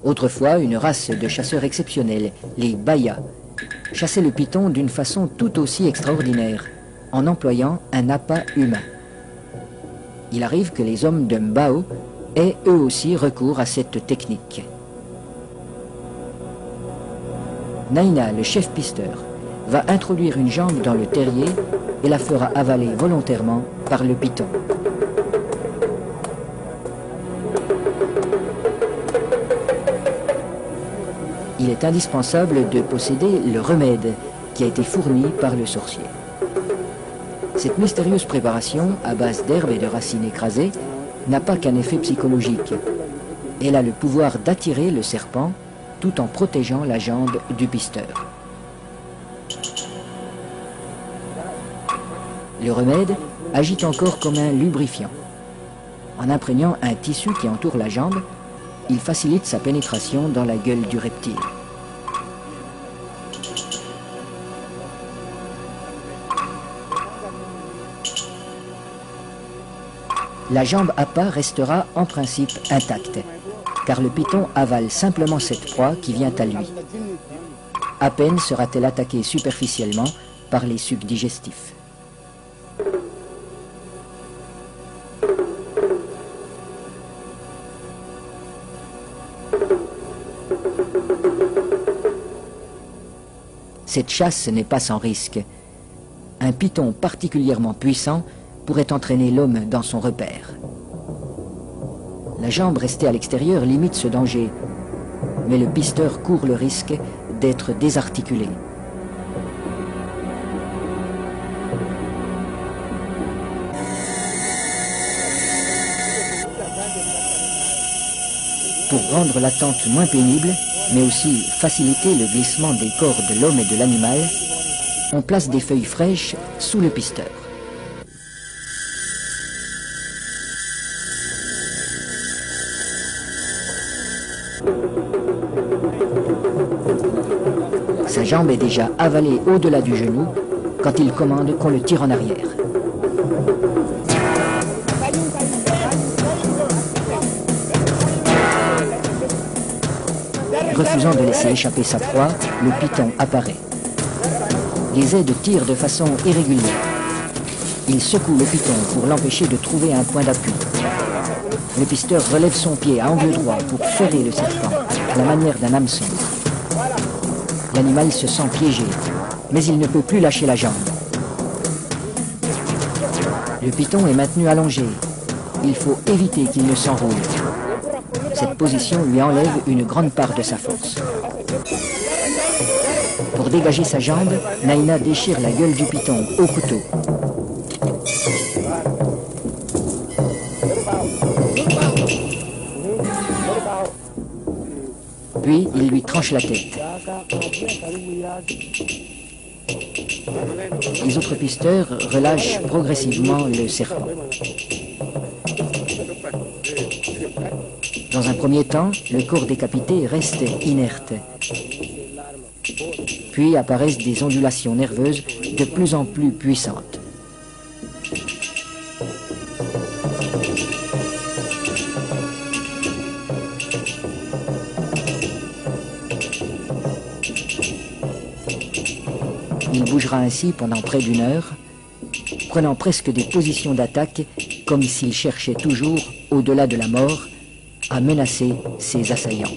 Autrefois, une race de chasseurs exceptionnels, les Bayas, chassaient le python d'une façon tout aussi extraordinaire, en employant un appât humain. Il arrive que les hommes de Mbao aient eux aussi recours à cette technique. Naina, le chef pisteur, va introduire une jambe dans le terrier et la fera avaler volontairement par le python. Il est indispensable de posséder le remède qui a été fourni par le sorcier. Cette mystérieuse préparation, à base d'herbes et de racines écrasées, n'a pas qu'un effet psychologique. Elle a le pouvoir d'attirer le serpent tout en protégeant la jambe du pisteur. Le remède agit encore comme un lubrifiant. En imprégnant un tissu qui entoure la jambe, il facilite sa pénétration dans la gueule du reptile. La jambe appât restera en principe intacte, car le python avale simplement cette proie qui vient à lui. À peine sera-t-elle attaquée superficiellement par les sucs digestifs. Cette chasse n'est pas sans risque. Un python particulièrement puissant pourrait entraîner l'homme dans son repère. La jambe restée à l'extérieur limite ce danger, mais le pisteur court le risque d'être désarticulé. Pour rendre l'attente moins pénible, mais aussi faciliter le glissement des corps de l'homme et de l'animal, on place des feuilles fraîches sous le pisteur. Sa jambe est déjà avalée au-delà du genou quand il commande qu'on le tire en arrière. Refusant de laisser échapper sa proie, le python apparaît. Les aides tirent de façon irrégulière. Il secoue le python pour l'empêcher de trouver un point d'appui. Le pisteur relève son pied à angle droit pour ferrer le serpent, à la manière d'un hameçon. L'animal se sent piégé, mais il ne peut plus lâcher la jambe. Le python est maintenu allongé. Il faut éviter qu'il ne s'enroule. Cette position lui enlève une grande part de sa force. Pour dégager sa jambe, Naina déchire la gueule du python au couteau. Puis, il lui tranche la tête. Les autres pisteurs relâchent progressivement le serpent. Dans un premier temps, le corps décapité reste inerte. Puis apparaissent des ondulations nerveuses de plus en plus puissantes. Il bougera ainsi pendant près d'une heure, prenant presque des positions d'attaque comme s'il cherchait toujours, au-delà de la mort, à menacer ses assaillants.